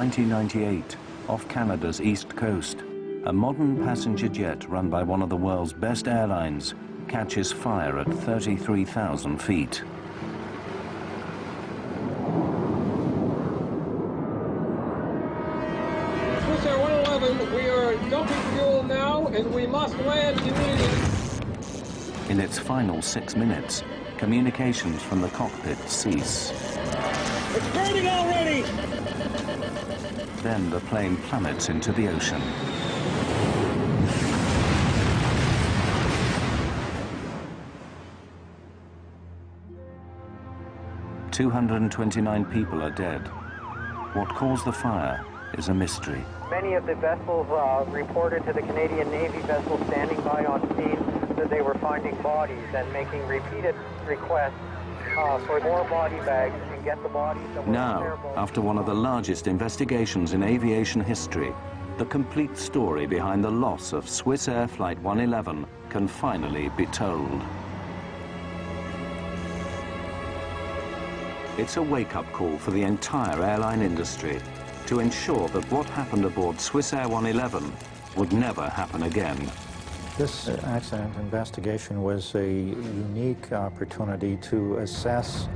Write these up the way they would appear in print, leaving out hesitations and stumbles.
1998, off Canada's east coast, a modern passenger jet run by one of the world's best airlines catches fire at 33,000 feet. Swissair 111, we are dumping fuel now and we must land immediately. In its final 6 minutes, communications from the cockpit cease. It's burning already! Then the plane plummets into the ocean. "229 people are dead. What caused the fire is a mystery." Many of the vessels reported to the Canadian Navy vessels standing by on scene that they were finding bodies and making repeated requests for more body bags and get the bodies that were Now, after one of the largest investigations in aviation history, the complete story behind the loss of Swissair Flight 111 can finally be told. It's a wake-up call for the entire airline industry to ensure that what happened aboard Swissair 111 would never happen again. This accident investigation was a unique opportunity to assess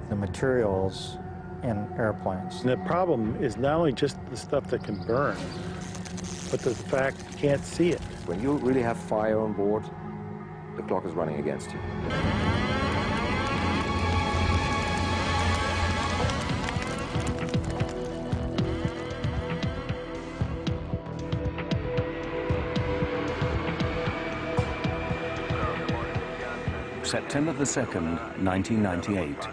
the materials in airplanes. And the problem is not only just the stuff that can burn, but the fact you can't see it. When you really have fire on board, the clock is running against you. September the 2nd, 1998.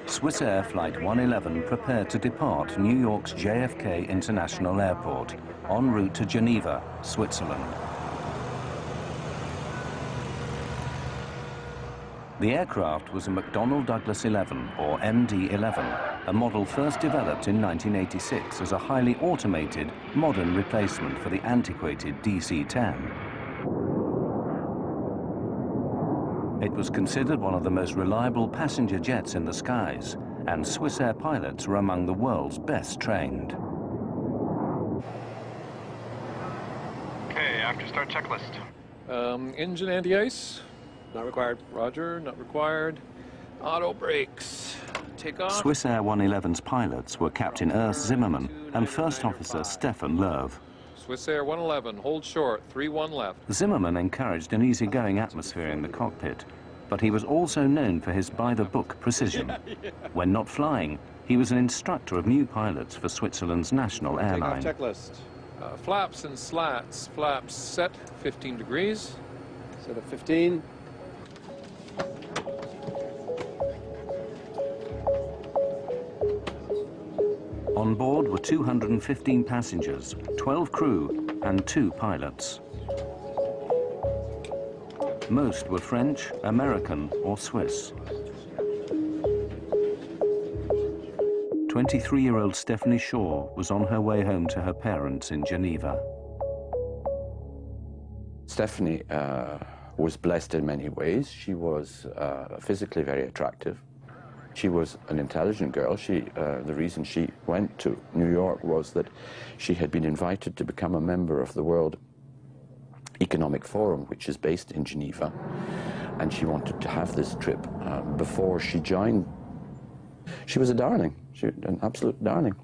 Swissair Flight 111 prepared to depart New York's JFK International Airport, en route to Geneva, Switzerland. The aircraft was a McDonnell Douglas 11, or MD-11, a model first developed in 1986 as a highly automated, modern replacement for the antiquated DC-10. It was considered one of the most reliable passenger jets in the skies, and Swissair pilots were among the world's best trained. Okay, after start checklist. Engine anti-ice. Not required. Roger, not required. Auto brakes. Take off. Swissair 111's pilots were Captain Urs Zimmermann and First Officer Stefan Loew. Swissair 111, hold short, 3-1 left. Zimmermann encouraged an easygoing atmosphere in the cockpit, but he was also known for his by-the-book precision. When not flying, he was an instructor of new pilots for Switzerland's national airline. Takeoff checklist. Flaps and slats. Flaps set, 15 degrees. Set at 15. On board were 215 passengers, 12 crew, and 2 pilots. Most were French, American, or Swiss. 23-year-old Stephanie Shaw was on her way home to her parents in Geneva. Stephanie was blessed in many ways. She was physically very attractive. She was an intelligent girl. The reason she went to New York was that she had been invited to become a member of the World Economic Forum, which is based in Geneva, and she wanted to have this trip before she joined. She was a darling, an absolute darling.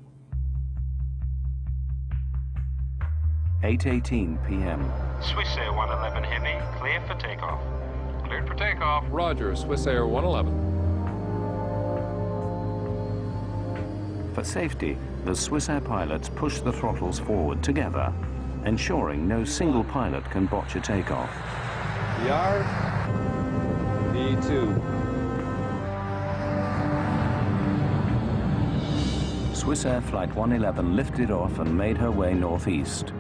8:18 p.m. Swissair 111 Heavy, clear for takeoff. Cleared for takeoff. Roger, Swissair 111. For safety, the Swissair pilots push the throttles forward together, ensuring no single pilot can botch a takeoff. Yard. D2. Swissair Flight 111 lifted off and made her way northeast,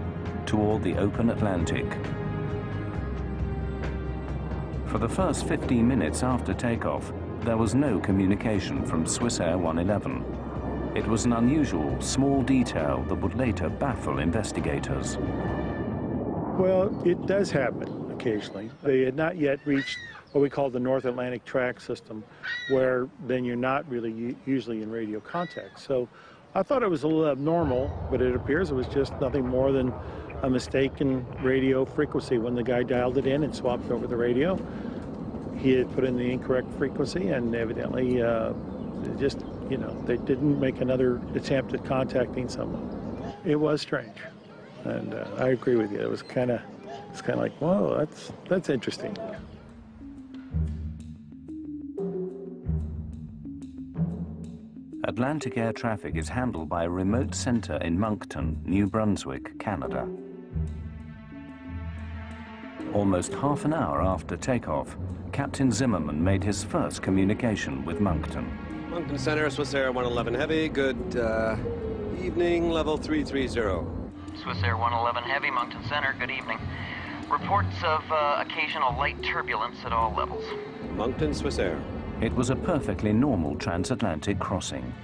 toward the open Atlantic. For the first 15 minutes after takeoff, there was no communication from Swissair 111. It was an unusual, small detail that would later baffle investigators. Well, it does happen occasionally. They had not yet reached what we call the North Atlantic Track System, where then you're not really usually in radio contact. So I thought it was a little abnormal, but it appears it was just nothing more than a mistake in radio frequency. When the guy dialed it in and swapped over the radio, he had put in the incorrect frequency, and evidently just, you know, they didn't make another attempt at contacting someone. It was strange, and I agree with you. It was kind of like, whoa, that's interesting. Atlantic air traffic is handled by a remote center in Moncton, New Brunswick, Canada. Almost half an hour after takeoff, Captain Zimmerman made his first communication with Moncton. Moncton Center, Swissair 111 Heavy, good evening, level 330. Swissair 111 Heavy, Moncton Center, good evening. Reports of occasional light turbulence at all levels. Moncton, Swissair. It was a perfectly normal transatlantic crossing.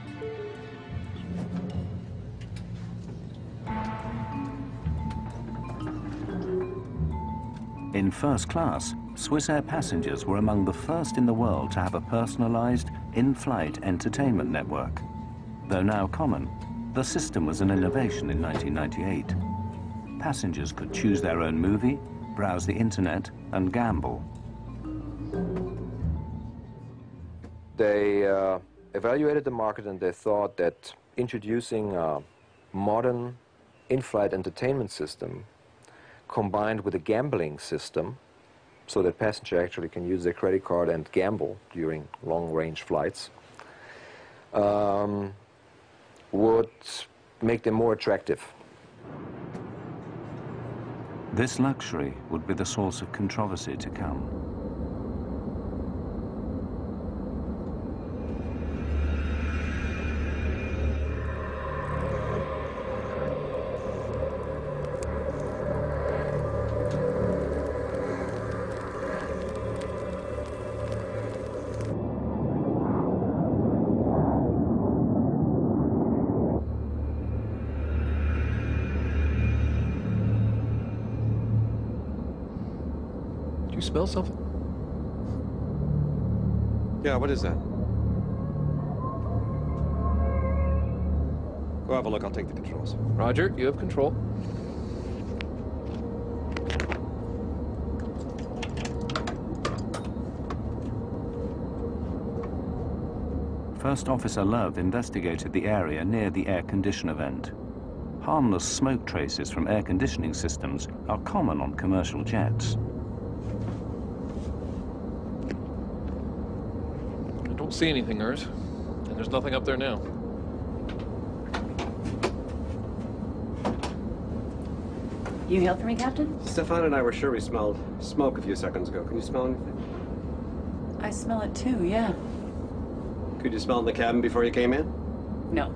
In first class, Swissair passengers were among the first in the world to have a personalized, in-flight entertainment network. Though now common, the system was an innovation in 1998. Passengers could choose their own movie, browse the internet, and gamble. They evaluated the market, and they thought that introducing a modern in-flight entertainment system combined with a gambling system, so that passengers actually can use their credit card and gamble during long-range flights, would make them more attractive. This luxury would be the source of controversy to come. Smell something? Yeah, what is that? Go have a look, I'll take the controls. Roger, you have control. First Officer Love investigated the area near the air conditioner vent. Harmless smoke traces from air conditioning systems are common on commercial jets. See anything, Urs, and there's nothing up there now. You hailed for me, Captain? Stefan and I were sure we smelled smoke a few seconds ago. Can you smell anything? I smell it too, yeah. Could you smell in the cabin before you came in? No,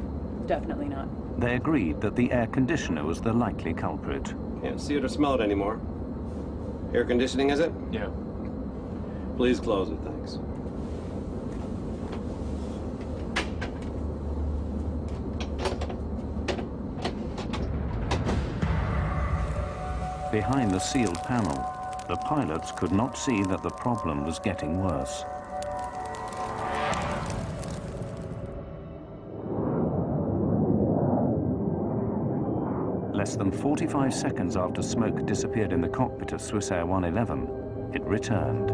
definitely not. They agreed that the air conditioner was the likely culprit. Can't see it or smell it anymore. Air conditioning, is it? Yeah. Please close it, thanks. Behind the sealed panel, the pilots could not see that the problem was getting worse. Less than 45 seconds after smoke disappeared in the cockpit of Swissair 111, it returned.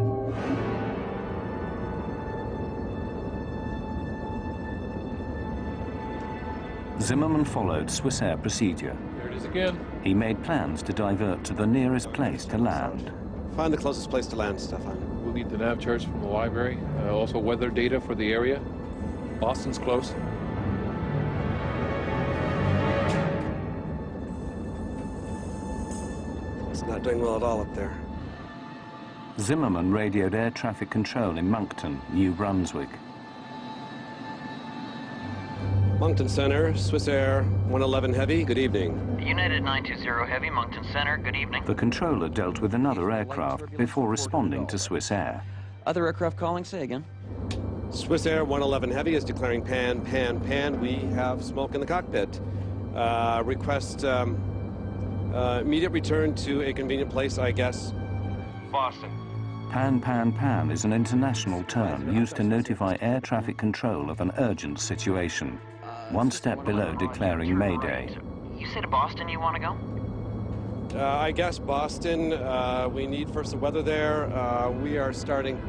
Zimmerman followed Swissair procedure. Here it is again. He made plans to divert to the nearest place to land. Find the closest place to land, Stefan. We'll need the nav charts from the library, also weather data for the area. Boston's close. It's not doing well at all up there. Zimmerman radioed air traffic control in Moncton, New Brunswick. Moncton Center, Swissair 111 Heavy, good evening. United 920 Heavy, Moncton Center, good evening. The controller dealt with another aircraft before responding to Swissair. Other aircraft calling, say again. Swissair 111 Heavy is declaring pan, pan, pan. We have smoke in the cockpit. Request immediate return to a convenient place, I guess. Boston. Pan, pan, pan is an international term used to notify air traffic control of an urgent situation. one step below declaring Mayday. You say to Boston you want to go? I guess Boston, we need for some weather there. We are starting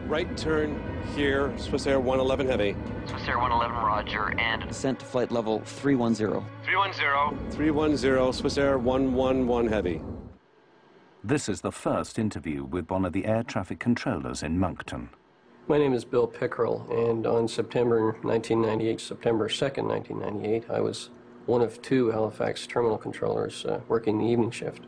right turn here, Swissair 111 Heavy. Swissair 111, roger, and... Descent to flight level 310. 310. 310, Swissair 111 Heavy. This is the first interview with one of the air traffic controllers in Moncton. My name is Bill Pickerel, and on September 2nd, 1998, I was one of two Halifax terminal controllers working the evening shift.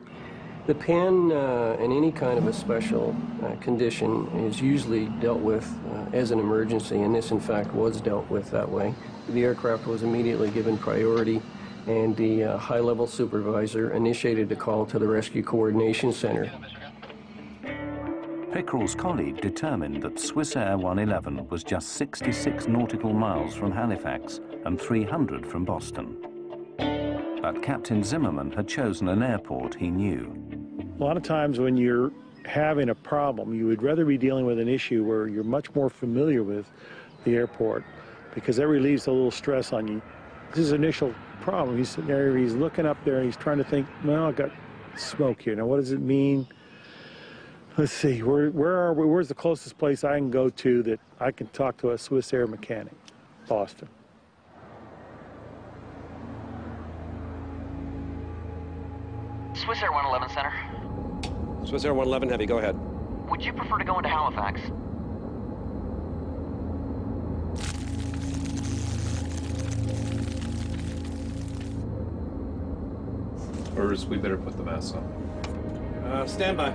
The PAN in any kind of a special condition is usually dealt with as an emergency, and this in fact was dealt with that way. The aircraft was immediately given priority, and the high-level supervisor initiated a call to the Rescue Coordination Center. Pickerel's colleague determined that Swissair 111 was just 66 nautical miles from Halifax and 300 from Boston. But Captain Zimmerman had chosen an airport he knew. A lot of times when you're having a problem, you would rather be dealing with an issue where you're much more familiar with the airport, because that relieves a little stress on you. This is his initial problem. He's sitting there, he's looking up there, and he's trying to think, well, I got smoke here. Now, what does it mean? Let's see, where are we? Where's the closest place I can go to that I can talk to a Swissair mechanic? Boston. Swissair 111 Center. Swissair 111 Heavy, go ahead. Would you prefer to go into Halifax? Or we better put the masks on. Stand by.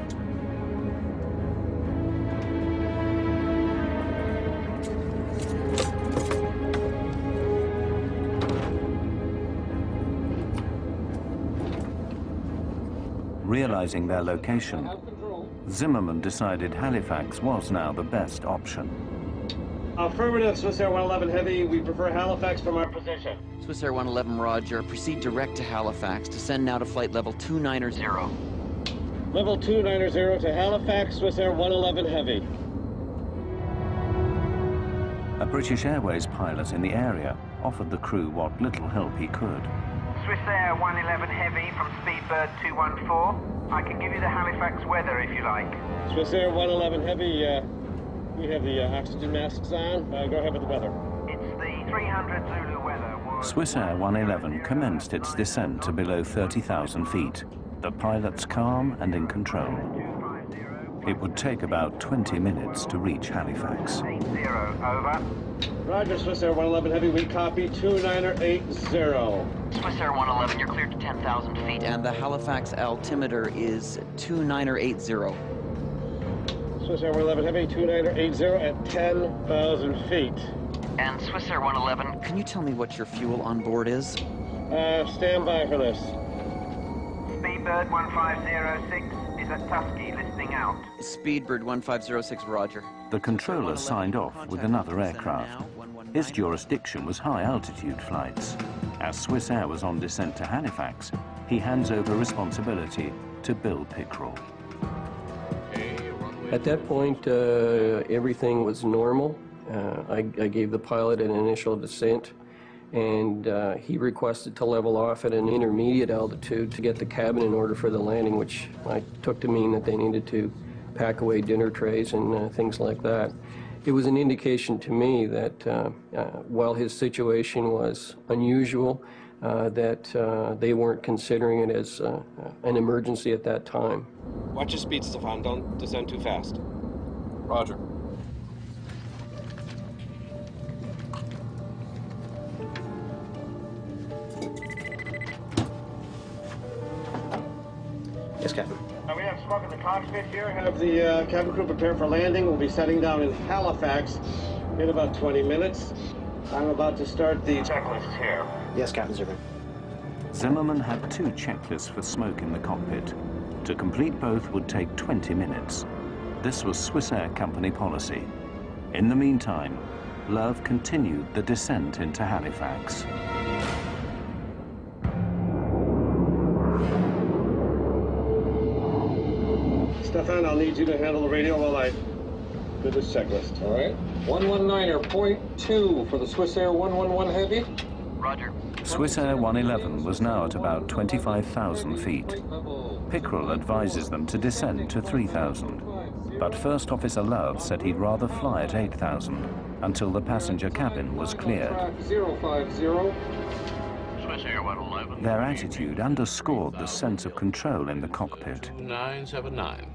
Realizing their location, Zimmerman decided Halifax was now the best option. Affirmative, Swissair 111 Heavy. We prefer Halifax from our position. Swissair 111, roger. Proceed direct to Halifax. Descend now to flight level 290. Level 290 to Halifax, Swissair 111 Heavy. A British Airways pilot in the area offered the crew what little help he could. Swissair 111 Heavy from Speedbird 214. I can give you the Halifax weather if you like. Swissair 111 Heavy, we have the oxygen masks on. Go ahead with the weather. It's the 300 Zulu weather. Swissair 111 commenced its descent to below 30,000 feet. The pilots calm and in control. It would take about 20 minutes to reach Halifax. 80, over. Roger, Swissair 111 Heavy, we copy 2980. Swissair 111, you're cleared to 10,000 feet. And the Halifax altimeter is 2980. Swissair 111 Heavy, 2980 at 10,000 feet. And Swissair 111, can you tell me what your fuel on board is? Stand by for this. Speedbird 1506 is at Tusky, listening out. Speedbird 1506, roger. The controller signed off with another aircraft. His jurisdiction was high-altitude flights. As Swissair was on descent to Halifax, he hands over responsibility to Bill Pickerel. At that point, everything was normal. I gave the pilot an initial descent, and he requested to level off at an intermediate altitude to get the cabin in order for the landing, which I took to mean that they needed to pack away dinner trays and things like that. It was an indication to me that while his situation was unusual, that they weren't considering it as an emergency at that time. Watch your speed, Stefan. Don't descend too fast. Roger. Yes, Captain. We have smoke in the cockpit here. Have the cabin crew prepare for landing. We'll be setting down in Halifax in about 20 minutes. I'm about to start the checklist here. Yes, Captain Zimmerman. Zimmerman had two checklists for smoke in the cockpit. To complete both would take 20 minutes. This was Swissair company policy. In the meantime, Love continued the descent into Halifax. Stefan, I'll need you to handle the radio while I do this checklist, all right? 119.2 for the Swissair 111 Heavy. Roger. Swissair 111 was now at about 25,000 feet. Pickrell advises them to descend to 3,000. But First Officer Love said he'd rather fly at 8,000 until the passenger cabin was cleared. 050. Swissair 111. Their attitude underscored the sense of control in the cockpit. 979.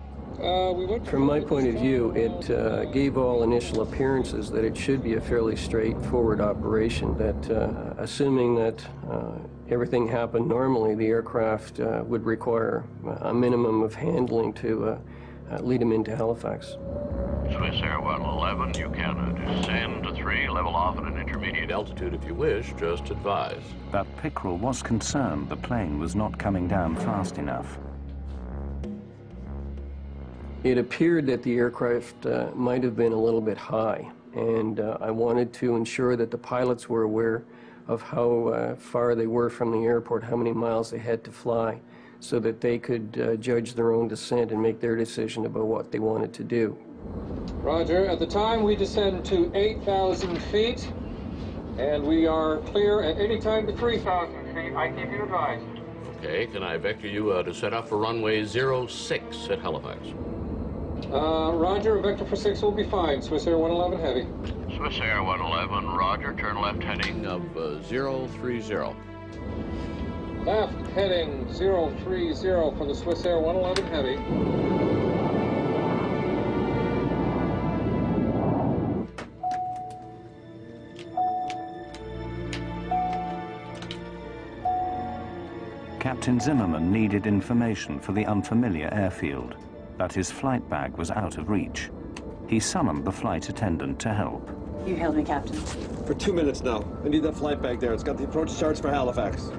From my point of view, it gave all initial appearances that it should be a fairly straightforward operation, that assuming that everything happened normally, the aircraft would require a minimum of handling to lead them into Halifax. Swissair 111, you can descend to 3, level off at an intermediate altitude if you wish, just advise. But Pickrell was concerned the plane was not coming down fast enough. It appeared that the aircraft might have been a little bit high, and I wanted to ensure that the pilots were aware of how far they were from the airport, how many miles they had to fly, so that they could judge their own descent and make their decision about what they wanted to do. Roger. At the time, we descend to 8,000 feet, and we are clear at any time to 3,000 feet. I keep you advised. Okay, can I vector you to set up for runway 06 at Halifax? Roger, a vector for 6 will be fine. Swissair 111 Heavy. Swissair 111, roger, turn left heading of 030. Left heading 030 for the Swissair 111 Heavy. Captain Zimmerman needed information for the unfamiliar airfield, but his flight bag was out of reach. He summoned the flight attendant to help. You hailed me, Captain. For 2 minutes now. I need that flight bag there. It's got the approach charts for Halifax.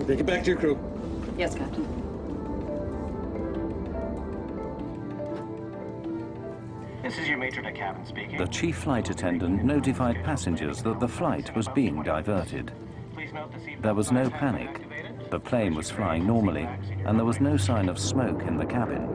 Take it back to your crew. Yes, Captain. This is your matron at cabin speaking. The chief flight attendant notified passengers that the flight was being diverted. There was no panic. The plane was flying normally, and there was no sign of smoke in the cabin.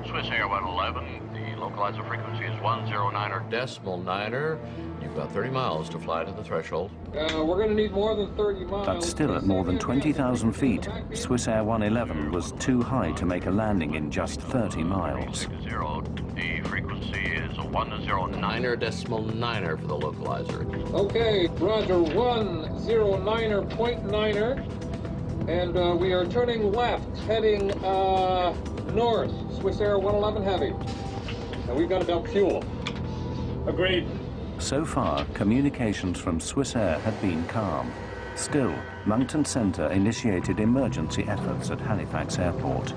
Swissair 111, the localizer frequency is 109.9. You've got 30 miles to fly to the threshold. We're going to need more than 30 miles. But still at more than 20,000 feet, Swissair 111 was too high to make a landing in just 30 miles. The frequency is 109.9 for the localizer. Okay, roger, 109.9, and we are turning left, heading north, Swissair 111 Heavy. And we've got to dump fuel. Agreed. So far, communications from Swissair had been calm. Still, Moncton Centre initiated emergency efforts at Halifax Airport.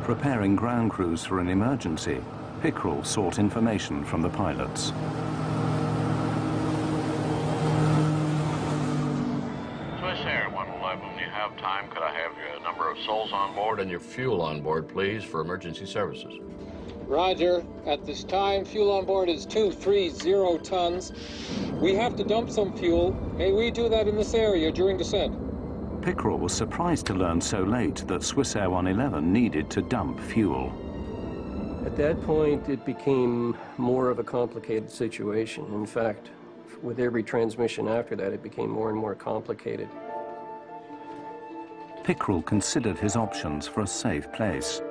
Preparing ground crews for an emergency, Pickrell sought information from the pilots. Swissair 111, you have time. Could I have your number of souls on board and your fuel on board, please, for emergency services? Roger. At this time, fuel on board is 230 tons. We have to dump some fuel. May we do that in this area during descent? Pickrell was surprised to learn so late that Swissair 111 needed to dump fuel. At that point, it became more of a complicated situation. In fact, with every transmission after that, it became more and more complicated. Pickrell considered his options for a safe place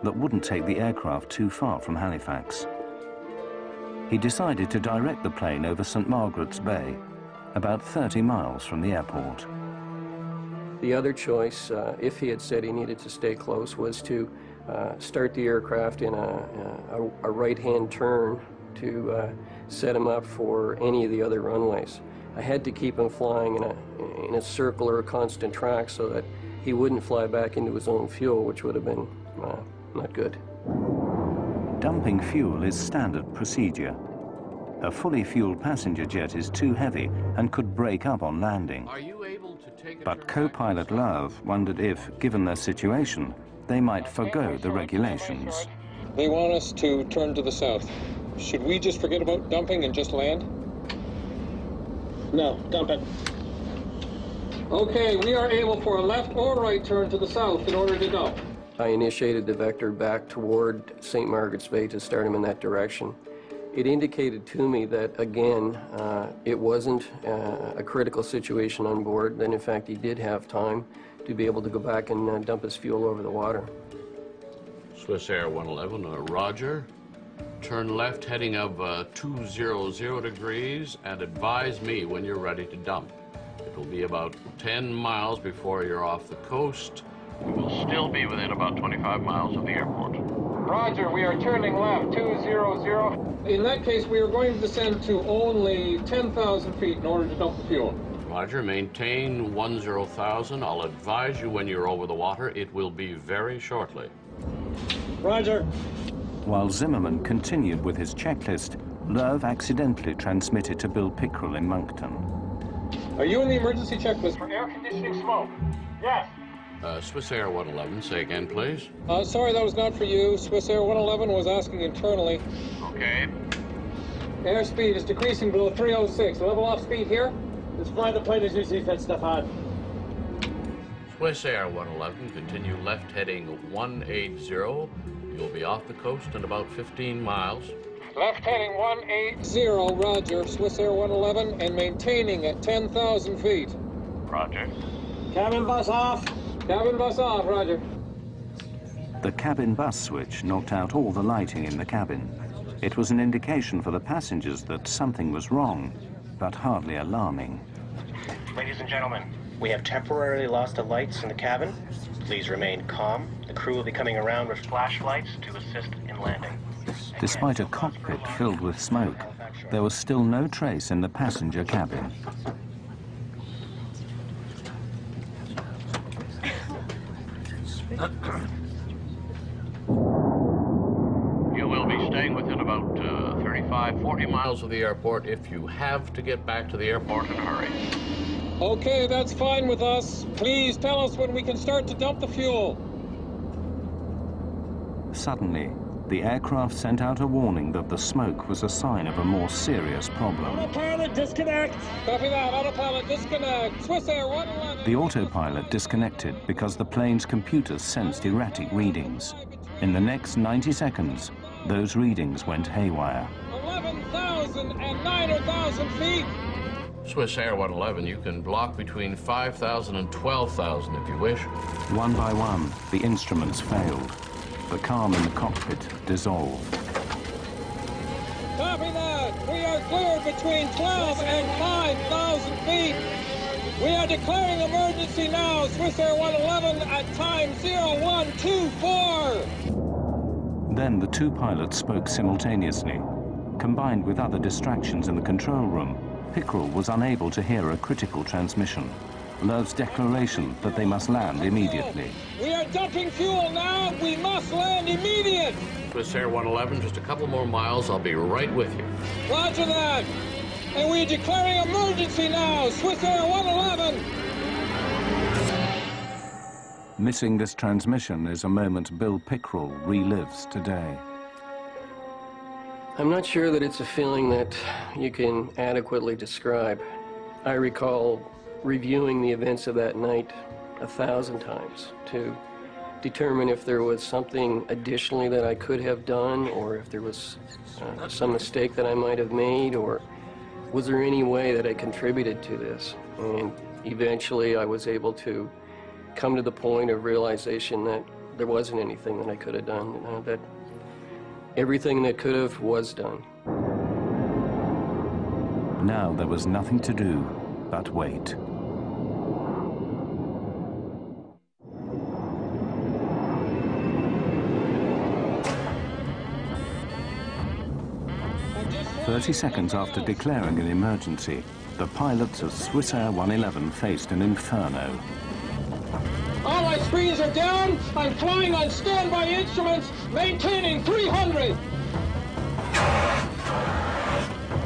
that wouldn't take the aircraft too far from Halifax. He decided to direct the plane over St. Margaret's Bay, about 30 miles from the airport. The other choice, if he had said he needed to stay close, was to start the aircraft in a right-hand turn to set him up for any of the other runways. I had to keep him flying in a circular, constant track so that he wouldn't fly back into his own fuel, which would have been not good. Dumping fuel is standard procedure. A fully fueled passenger jet is too heavy and could break up on landing. Are you able to take But co-pilot Love wondered if, given their situation, they might forgo the regulations. They want us to turn to the south. Should we just forget about dumping and just land? No, dump it. Okay, we are able for a left or right turn to the south in order to dump. I initiated the vector back toward St. Margaret's Bay to start him in that direction. It indicated to me that, again, it wasn't a critical situation on board, that in fact he did have time to be able to go back and dump his fuel over the water. Swissair 111, roger. Turn left heading of 200 degrees and advise me when you're ready to dump. It will be about 10 miles before you're off the coast. We will still be within about 25 miles of the airport. Roger, we are turning left, 200. In that case, we are going to descend to only 10,000 feet in order to dump the fuel. Roger, maintain 10,000. I'll advise you when you're over the water. It will be very shortly. Roger. While Zimmerman continued with his checklist, Lerv accidentally transmitted to Bill Pickrell in Moncton. Are you in the emergency checklist For air conditioning smoke. Yes. Swissair 111, say again, please. Sorry, that was not for you. Swissair 111 was asking internally. Okay. Airspeed is decreasing below 306. Level off speed here. Just fly the plane as you see fit, Stefan. Swissair 111, continue left heading 180. You'll be off the coast in about 15 miles. Left heading 180, roger. Swissair 111 and maintaining at 10,000 feet. Roger. Cabin bus off. Cabin bus off, roger. The cabin bus switch knocked out all the lighting in the cabin. It was an indication for the passengers that something was wrong, but hardly alarming. Ladies and gentlemen, we have temporarily lost the lights in the cabin. Please remain calm. The crew will be coming around with flashlights to assist in landing. Despite a cockpit filled with smoke, there was still no trace in the passenger cabin. You will be staying within about 35, 40 miles of the airport if you have to get back to the airport in a hurry. Okay, that's fine with us. Please tell us when we can start to dump the fuel. Suddenly, the aircraft sent out a warning that the smoke was a sign of a more serious problem. Autopilot, disconnect. Copy that. Autopilot, disconnect. Swissair 111. The autopilot disconnected because the plane's computers sensed erratic readings. In the next 90 seconds, those readings went haywire. 11,000 and 9,000 feet. Swissair 111, you can block between 5,000 and 12,000 if you wish. One by one, the instruments failed. The calm in the cockpit dissolved. Copy that. We are cleared between 12 and 5,000 feet. We are declaring emergency now. Swissair 111 at time 0124. Then the two pilots spoke simultaneously. Combined with other distractions in the control room, Pickrell was unable to hear a critical transmission. Lerv's declaration that they must land immediately. We are dumping fuel now. We must land immediate. Swissair 111, just a couple more miles. I'll be right with you. Roger that. And we're declaring emergency now. Swissair 111. Missing this transmission is a moment Bill Pickrell relives today. I'm not sure that it's a feeling that you can adequately describe. I recall reviewing the events of that night 1,000 times to determine if there was something additionally that I could have done, or if there was some mistake that I might have made, or was there any way that I contributed to this. And eventually I was able to come to the point of realization that there wasn't anything that I could have done, that everything that could have was done. Now there was nothing to do but wait. "30 seconds after declaring an emergency, the pilots of Swissair 111 faced an inferno. All my screens are down. I'm flying on standby instruments, maintaining 300.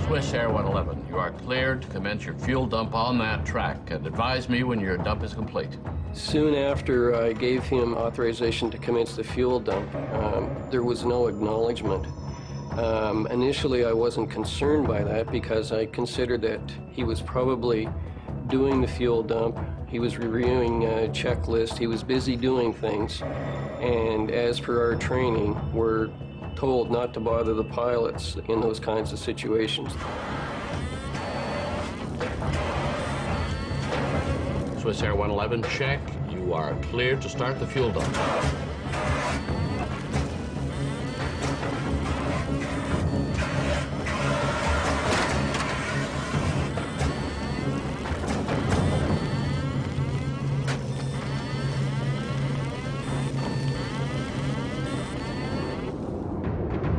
Swissair 111, you are cleared to commence your fuel dump on that track, and advise me when your dump is complete. Soon after I gave him authorization to commence the fuel dump, there was no acknowledgement. Initially, I wasn't concerned by that because I considered that he was probably doing the fuel dump. He was reviewing a checklist. He was busy doing things. And as per our training, we're told not to bother the pilots in those kinds of situations. Swissair 111, check. You are cleared to start the fuel dump.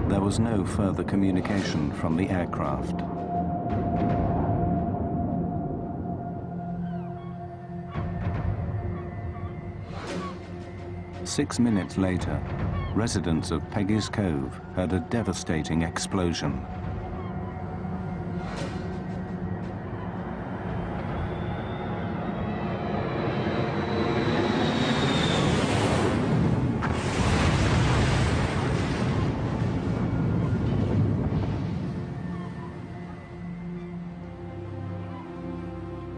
There was no further communication from the aircraft. Six minutes later, residents of Peggy's Cove heard a devastating explosion.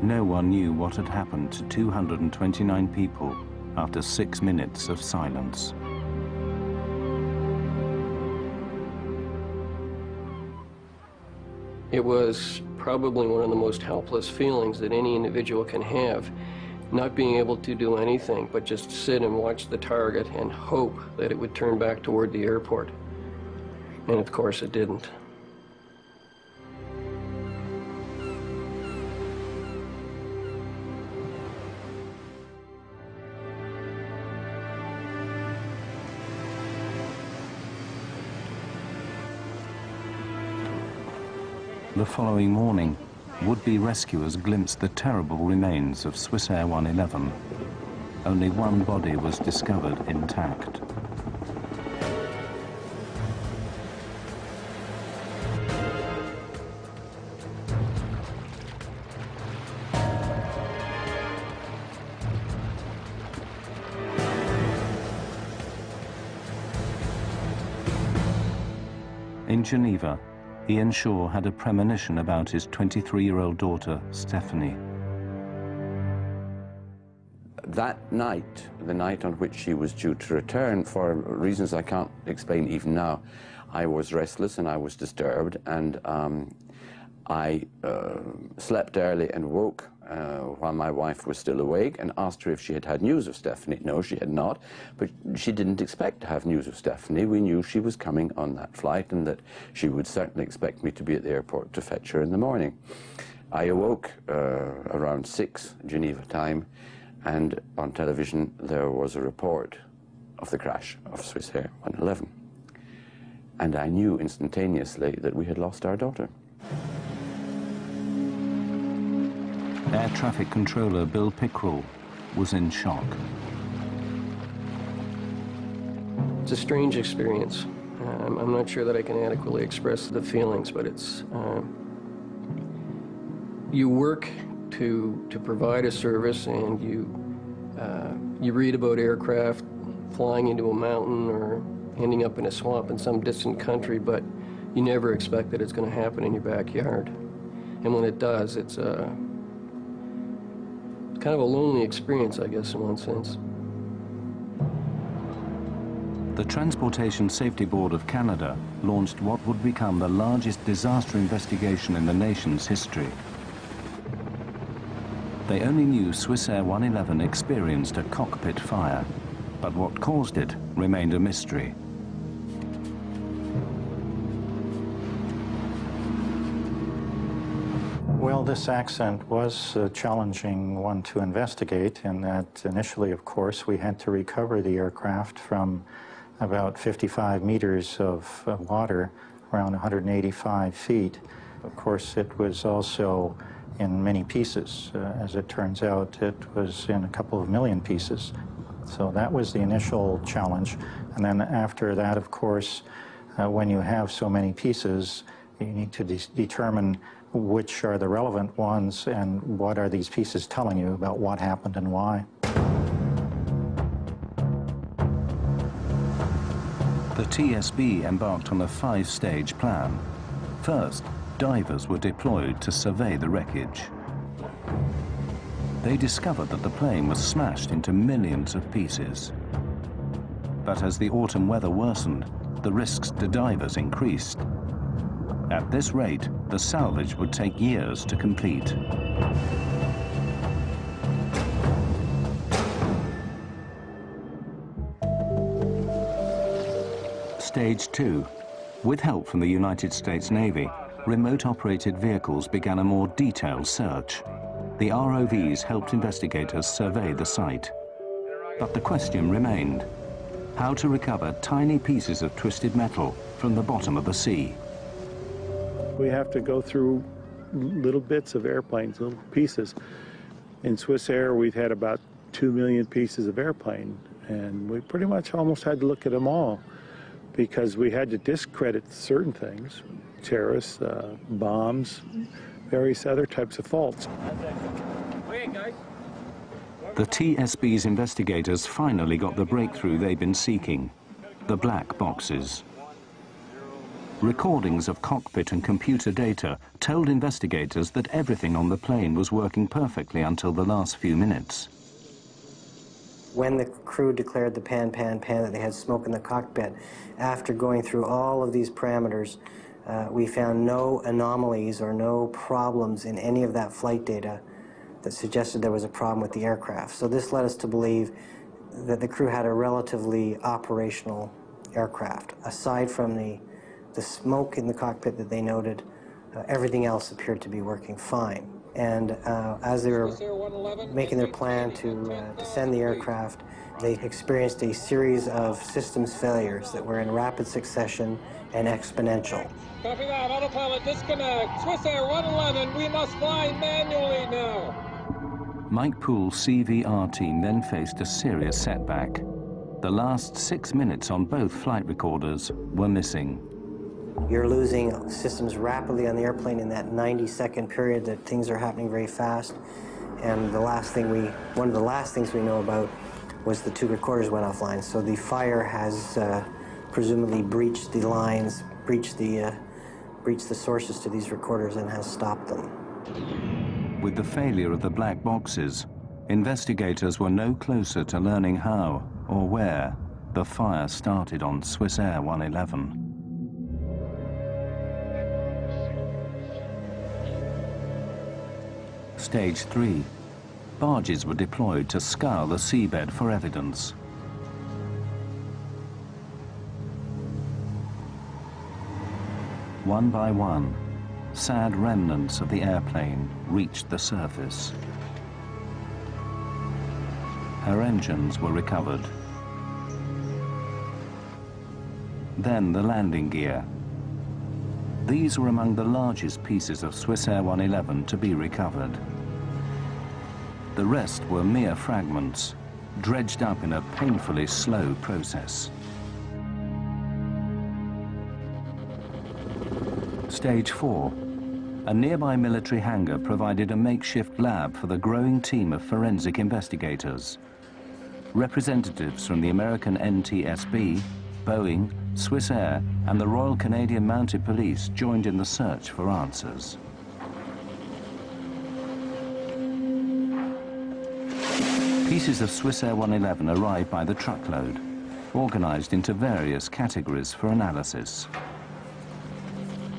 No one knew what had happened to 229 people after 6 minutes of silence. It was probably one of the most helpless feelings that any individual can have, not being able to do anything but just sit and watch the target and hope that it would turn back toward the airport. And of course it didn't. The following morning, would-be rescuers glimpsed the terrible remains of Swissair 111. Only one body was discovered intact. In Geneva, Ian Shaw had a premonition about his 23-year-old daughter, Stephanie. That night, the night on which she was due to return, for reasons I can't explain even now, I was restless and I was disturbed, and I slept early and woke while my wife was still awake and asked her if she had had news of Stephanie. No, she had not, but she didn't expect to have news of Stephanie. We knew she was coming on that flight and that she would certainly expect me to be at the airport to fetch her in the morning. I awoke around 6 Geneva time, and on television there was a report of the crash of Swissair 111. And I knew instantaneously that we had lost our daughter. Air traffic controller Bill Pickrell was in shock. It's a strange experience. I'm not sure that I can adequately express the feelings, but it's you work to provide a service, and you read about aircraft flying into a mountain or ending up in a swamp in some distant country, but you never expect that it's going to happen in your backyard. And when it does, it's kind of a lonely experience, I guess, in one sense. The Transportation Safety Board of Canada launched what would become the largest disaster investigation in the nation's history. They only knew Swissair 111 experienced a cockpit fire, but what caused it remained a mystery. Well, this accident was a challenging one to investigate, in that initially, of course, we had to recover the aircraft from about 55 meters of water, around 185 feet. Of course, it was also in many pieces. As it turns out, it was in a couple of million pieces. So that was the initial challenge. And then after that, of course, when you have so many pieces, you need to determine which are the relevant ones and what are these pieces telling you about what happened and why. TSB embarked on a 5-stage plan. First, divers were deployed to survey the wreckage. They discovered that the plane was smashed into millions of pieces. But as the autumn weather worsened, the risks to divers increased. At this rate, the salvage would take years to complete. Stage 2. With help from the United States Navy, remote-operated vehicles began a more detailed search. The ROVs helped investigators survey the site. But the question remained: how to recover tiny pieces of twisted metal from the bottom of the sea? We have to go through little bits of airplanes, little pieces. In Swissair, we've had about 2 million pieces of airplane, and we pretty much almost had to look at them all because we had to discredit certain things, terrorists, bombs, various other types of faults. The TSB's investigators finally got the breakthrough they've been seeking: the black boxes. Recordings of cockpit and computer data told investigators that everything on the plane was working perfectly until the last few minutes. When the crew declared the pan, that they had smoke in the cockpit, after going through all of these parameters, we found no anomalies or no problems in any of that flight data that suggested there was a problem with the aircraft. So this led us to believe that the crew had a relatively operational aircraft. Aside from the smoke in the cockpit that they noted, everything else appeared to be working fine. And as they were making their plan to descend the aircraft, they experienced a series of systems failures that were in rapid succession and exponential. Copy that. Autopilot disconnect. Swissair 111, we must fly manually now. Mike Poole's CVR team then faced a serious setback. The last 6 minutes on both flight recorders were missing. You're losing systems rapidly on the airplane in that 90-second period that things are happening very fast. And one of the last things we know about was the 2 recorders went offline. So the fire has presumably breached the lines, breached the sources to these recorders and has stopped them. With the failure of the black boxes, investigators were no closer to learning how or where the fire started on Swissair 111. Stage 3. Barges were deployed to scour the seabed for evidence. One by one, sad remnants of the airplane reached the surface. Her engines were recovered. Then the landing gear. These were among the largest pieces of Swissair 111 to be recovered. The rest were mere fragments, dredged up in a painfully slow process. Stage 4. A nearby military hangar provided a makeshift lab for the growing team of forensic investigators. Representatives from the American NTSB, Boeing, Swissair, and the Royal Canadian Mounted Police joined in the search for answers. Pieces of Swissair 111 arrived by the truckload, organized into various categories for analysis.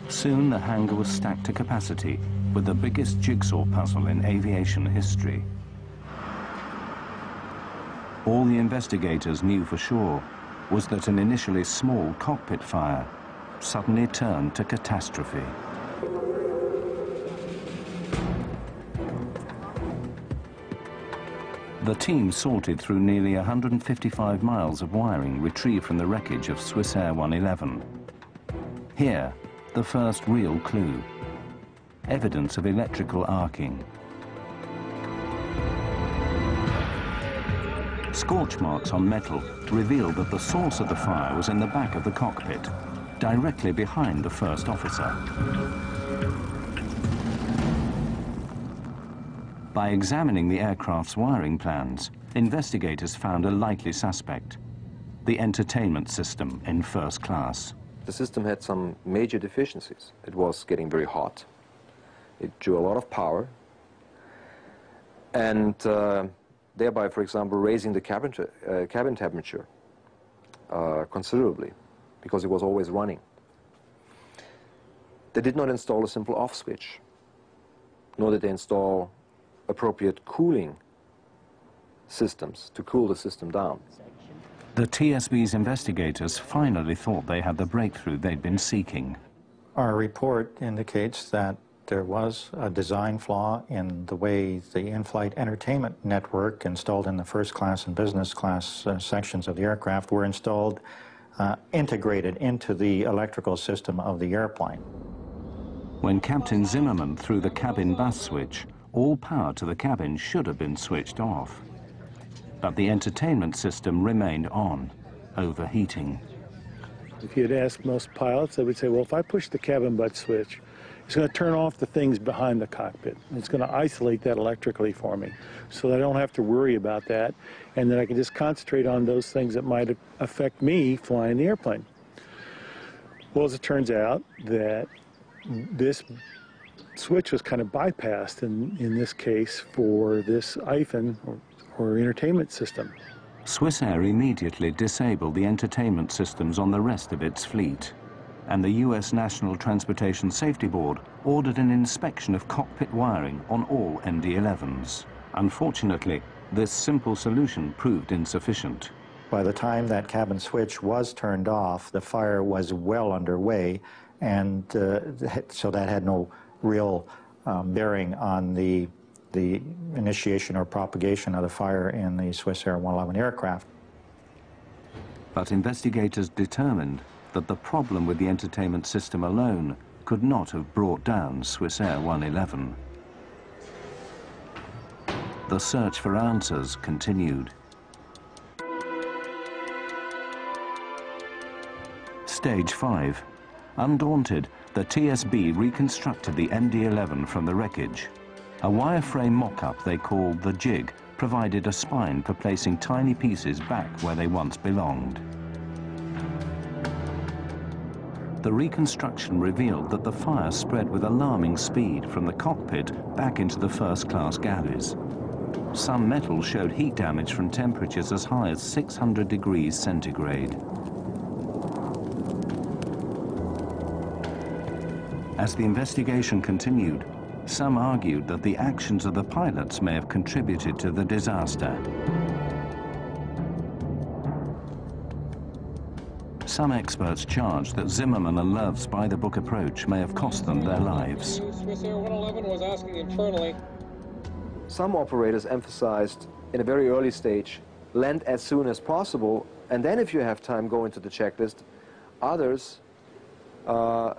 Soon the hangar was stacked to capacity with the biggest jigsaw puzzle in aviation history. All the investigators knew for sure was that an initially small cockpit fire suddenly turned to catastrophe. The team sorted through nearly 155 miles of wiring retrieved from the wreckage of Swissair 111. Here, the first real clue: evidence of electrical arcing. Scorch marks on metal revealed that the source of the fire was in the back of the cockpit, directly behind the first officer. By examining the aircraft's wiring plans, investigators found a likely suspect: the entertainment system in first class. The system had some major deficiencies. It was getting very hot. It drew a lot of power. And thereby, for example, raising the cabin temperature considerably, because it was always running. They did not install a simple off switch, nor did they install appropriate cooling systems to cool the system down. The TSB's investigators finally thought they had the breakthrough they'd been seeking. Our report indicates that there was a design flaw in the way the in-flight entertainment network installed in the first class and business class sections of the aircraft were installed integrated into the electrical system of the airplane. When Captain Zimmerman threw the cabin bus switch, all power to the cabin should have been switched off. But the entertainment system remained on, overheating. If you had asked most pilots, they would say, well, if I push the cabin butt switch, it's going to turn off the things behind the cockpit. It's going to isolate that electrically for me, so that I don't have to worry about that, and that I can just concentrate on those things that might affect me flying the airplane. Well, as it turns out, that this switch was kind of bypassed in this case for this IFIN, or entertainment system. Swissair immediately disabled the entertainment systems on the rest of its fleet, and the US National Transportation Safety Board ordered an inspection of cockpit wiring on all MD-11s. Unfortunately, this simple solution proved insufficient. By the time that cabin switch was turned off, the fire was well underway, and so that had no real bearing on the initiation or propagation of the fire in the Swissair 111 aircraft. But investigators determined that the problem with the entertainment system alone could not have brought down Swissair 111. The search for answers continued. Stage 5. Undaunted, the TSB reconstructed the MD-11 from the wreckage. A wireframe mock-up they called the Jig provided a spine for placing tiny pieces back where they once belonged. The reconstruction revealed that the fire spread with alarming speed from the cockpit back into the first-class galleys. Some metal showed heat damage from temperatures as high as 600 degrees centigrade. As the investigation continued, some argued that the actions of the pilots may have contributed to the disaster. Some experts charged that Zimmerman and Love's by-the-book approach may have cost them their lives. Swissair 111 was asking internally. Some operators emphasized in a very early stage, land as soon as possible, and then if you have time, go into the checklist. Others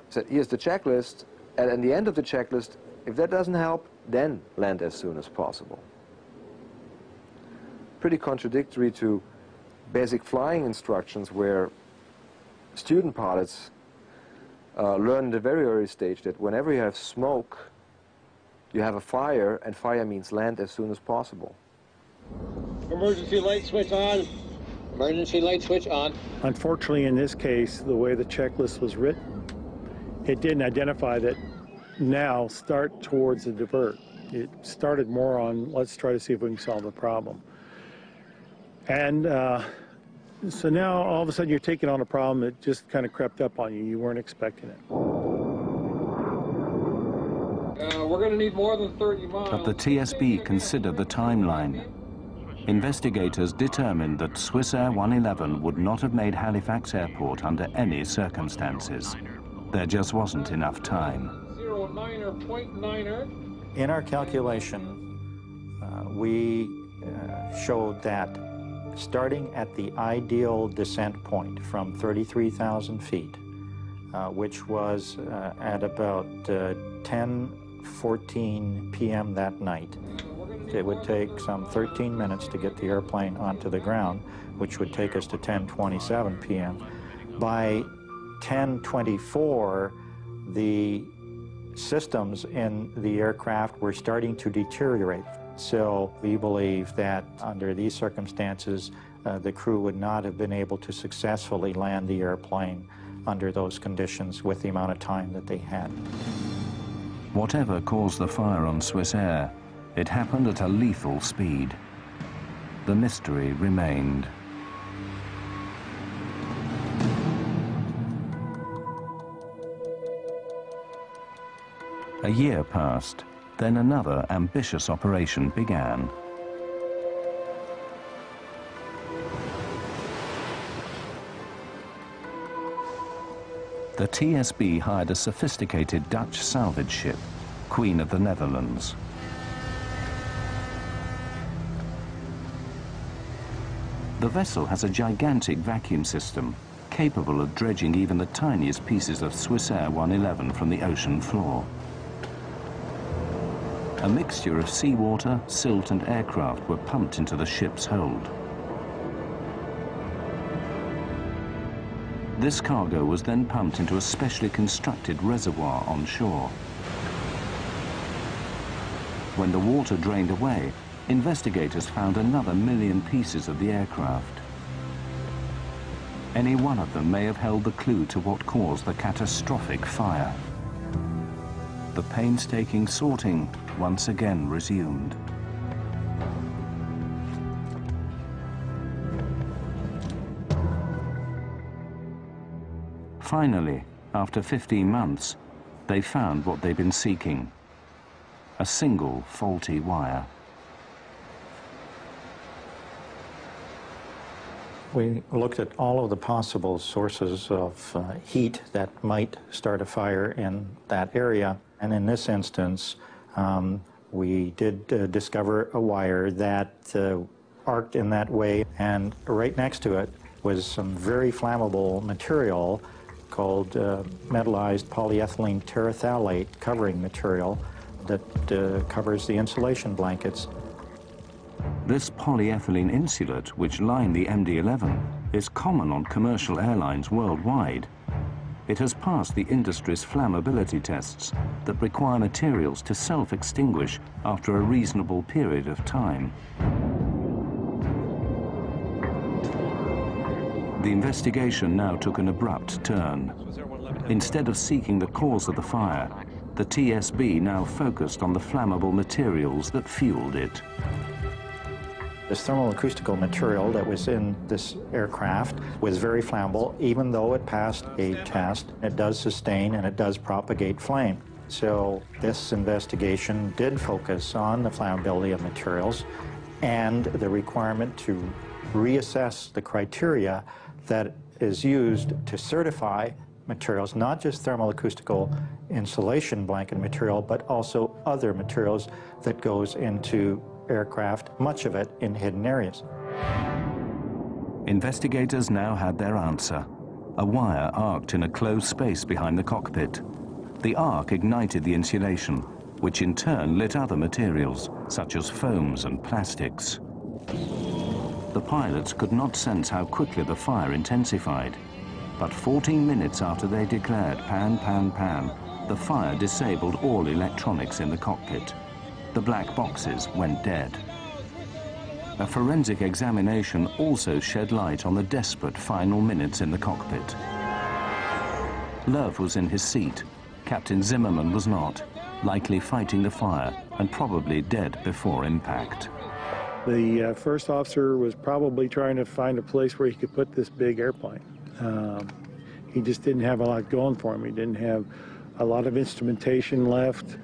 said, here's the checklist, and at the end of the checklist, if that doesn't help, then land as soon as possible. Pretty contradictory to basic flying instructions where student pilots learn at a very early stage that whenever you have smoke, you have a fire, and fire means land as soon as possible. Emergency light switch on. Emergency light switch on. Unfortunately, in this case, the way the checklist was written, it didn't identify that now start towards the divert. It started more on, let's try to see if we can solve the problem. And so now all of a sudden you're taking on a problem that just kind of crept up on you. You weren't expecting it. We're going to need more than 30 miles. But the TSB considered the timeline. Investigators determined that Swissair 111 would not have made Halifax Airport under any circumstances. There just wasn't enough time. In our calculation, we showed that starting at the ideal descent point from 33,000 feet, which was at about 10:14 p.m. that night, it would take some 13 minutes to get the airplane onto the ground, which would take us to 10:27 p.m. By 10:24, the systems in the aircraft were starting to deteriorate. So we believe that under these circumstances, the crew would not have been able to successfully land the airplane under those conditions with the amount of time that they had. Whatever caused the fire on Swissair, it happened at a lethal speed. The mystery remained. A year passed, then another ambitious operation began. The TSB hired a sophisticated Dutch salvage ship, Queen of the Netherlands. The vessel has a gigantic vacuum system, capable of dredging even the tiniest pieces of Swissair 111 from the ocean floor. A mixture of seawater, silt and aircraft were pumped into the ship's hold. This cargo was then pumped into a specially constructed reservoir on shore. When the water drained away, investigators found another 1 million pieces of the aircraft. Any one of them may have held the clue to what caused the catastrophic fire. The painstaking sorting once again resumed. Finally, after 15 months, they found what they'd been seeking: a single faulty wire. We looked at all of the possible sources of heat that might start a fire in that area, and in this instance, we did discover a wire that arced in that way, and right next to it was some very flammable material called metallized polyethylene terephthalate covering material that covers the insulation blankets. This polyethylene insulate, which lined the MD-11, is common on commercial airlines worldwide. It has passed the industry's flammability tests that require materials to self-extinguish after a reasonable period of time. The investigation now took an abrupt turn. Instead of seeking the cause of the fire, the TSB now focused on the flammable materials that fueled it. This thermal-acoustical material that was in this aircraft was very flammable. Even though it passed a test, it does sustain and it does propagate flame. So this investigation did focus on the flammability of materials and the requirement to reassess the criteria that is used to certify materials, not just thermal-acoustical insulation blanket material, but also other materials that goes into aircraft, much of it in hidden areas. Investigators now had their answer. A wire arced in a closed space behind the cockpit. The arc ignited the insulation, which in turn lit other materials, such as foams and plastics. The pilots could not sense how quickly the fire intensified, but 14 minutes after they declared pan, pan, pan, the fire disabled all electronics in the cockpit. The black boxes went dead. A forensic examination also shed light on the desperate final minutes in the cockpit. Love was in his seat. Captain Zimmerman was not, likely fighting the fire and probably dead before impact. The first officer was probably trying to find a place where he could put this big airplane. He just didn't have a lot going for him. He didn't have a lot of instrumentation left.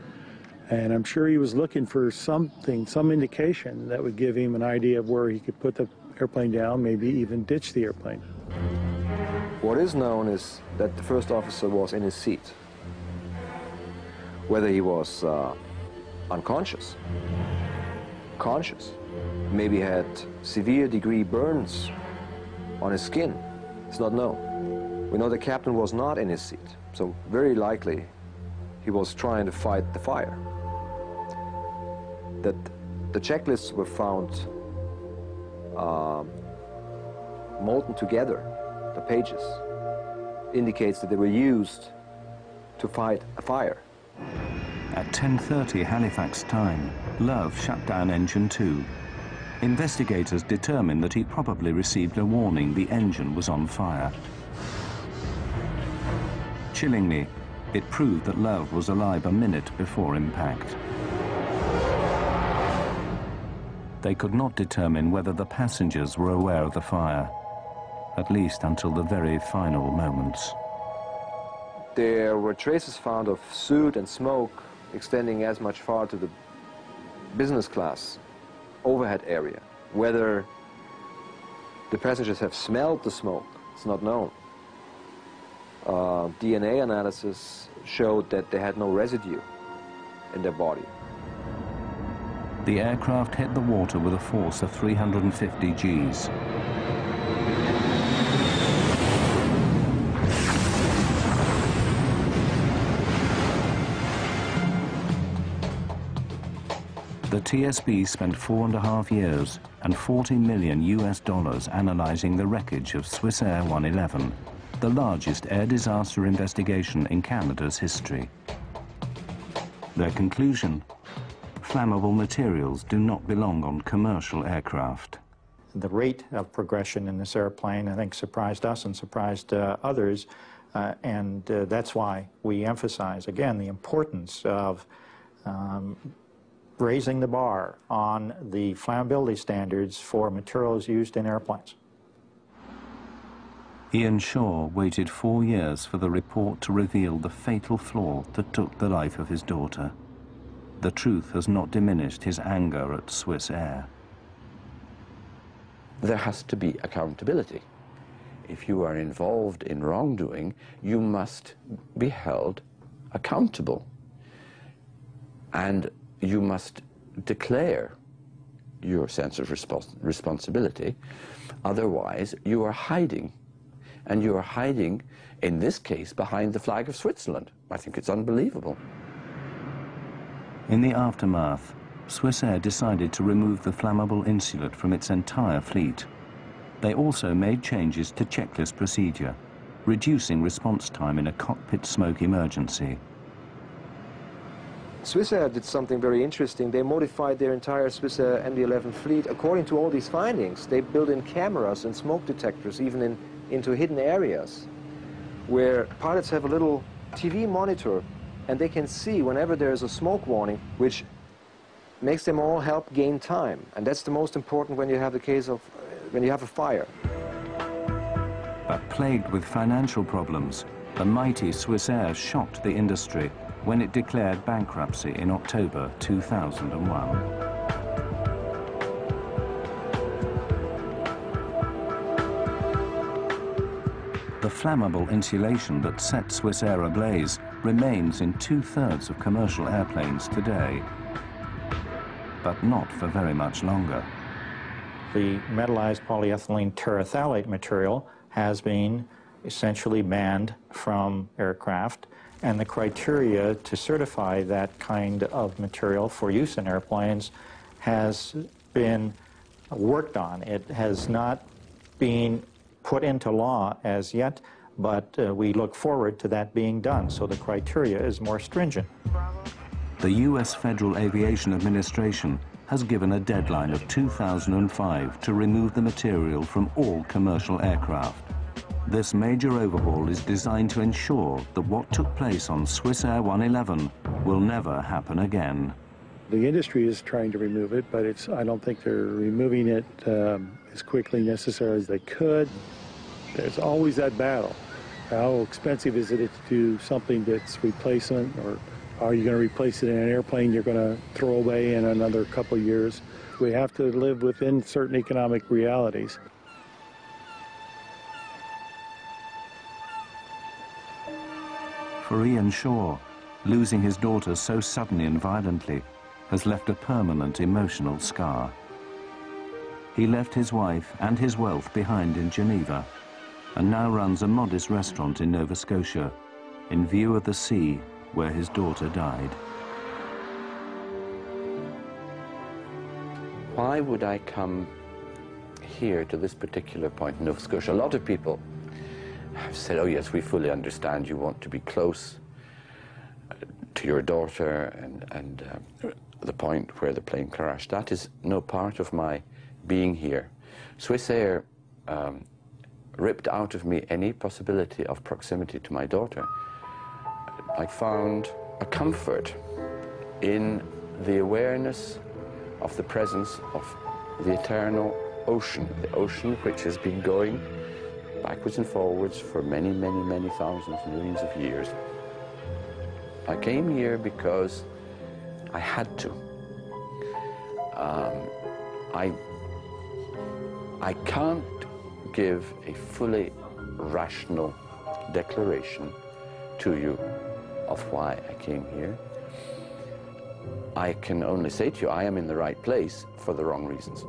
And I'm sure he was looking for something, some indication that would give him an idea of where he could put the airplane down, maybe even ditch the airplane. What is known is that the first officer was in his seat. Whether he was unconscious, conscious, maybe had severe degree burns on his skin, it's not known. We know the captain was not in his seat, so very likely he was trying to fight the fire. That the checklists were found molten together, the pages, indicates that they were used to fight a fire. At 10:30 Halifax time, Love shut down engine 2. Investigators determined that he probably received a warning the engine was on fire. Chillingly, it proved that Love was alive a minute before impact. They could not determine whether the passengers were aware of the fire, at least until the very final moments. There were traces found of soot and smoke extending as much far to the business class overhead area. Whether the passengers have smelled the smoke, it's not known. DNA analysis showed that they had no residue in their body. The aircraft hit the water with a force of 350 Gs. The TSB spent 4.5 years and $40 million analyzing the wreckage of Swissair 111, the largest air disaster investigation in Canada's history. Their conclusion: flammable materials do not belong on commercial aircraft. The rate of progression in this airplane, I think, surprised us and surprised others, and that's why we emphasize, again, the importance of raising the bar on the flammability standards for materials used in airplanes. Ian Shaw waited 4 years for the report to reveal the fatal flaw that took the life of his daughter. The truth has not diminished his anger at Swissair. There has to be accountability. If you are involved in wrongdoing, you must be held accountable. And you must declare your sense of responsibility. Otherwise, you are hiding. And you are hiding, in this case, behind the flag of Switzerland. I think it's unbelievable. In the aftermath, Swissair decided to remove the flammable insulate from its entire fleet. They also made changes to checklist procedure, reducing response time in a cockpit smoke emergency. Swissair did something very interesting. They modified their entire Swissair MD-11 fleet according to all these findings. They built in cameras and smoke detectors, even into hidden areas, where pilots have a little TV monitor and they can see whenever there is a smoke warning, which makes them all help gain time. And that's the most important when you have the case of, when you have a fire. But plagued with financial problems, the mighty Swissair shocked the industry when it declared bankruptcy in October 2001. The flammable insulation that set Swissair ablaze remains in 2/3 of commercial airplanes today, but not for very much longer. The metallized polyethylene terephthalate material has been essentially banned from aircraft, and the criteria to certify that kind of material for use in airplanes has been worked on. It has not been put into law as yet, but we look forward to that being done, so the criteria is more stringent. The U.S. Federal Aviation Administration has given a deadline of 2005 to remove the material from all commercial aircraft. This major overhaul is designed to ensure that what took place on Swissair 111 will never happen again. The industry is trying to remove it, but I don't think they're removing it as quickly necessary as they could. There's always that battle. How expensive is it to do something that's replacement, or are you going to replace it in an airplane you're going to throw away in another couple of years? We have to live within certain economic realities. For Ian Shaw, losing his daughter so suddenly and violently has left a permanent emotional scar. He left his wife and his wealth behind in Geneva and now runs a modest restaurant in Nova Scotia in view of the sea where his daughter died. Why would I come here to this particular point in Nova Scotia? A lot of people have said, oh yes, we fully understand you want to be close to your daughter and the point where the plane crashed. That is no part of my being here. Swissair ripped out of me any possibility of proximity to my daughter. I found a comfort in the awareness of the presence of the eternal ocean, the ocean which has been going backwards and forwards for many, many, many thousands, millions of years. I came here because I had to. I can't give a fully rational declaration to you of why I came here. I can only say to you, I am in the right place for the wrong reasons.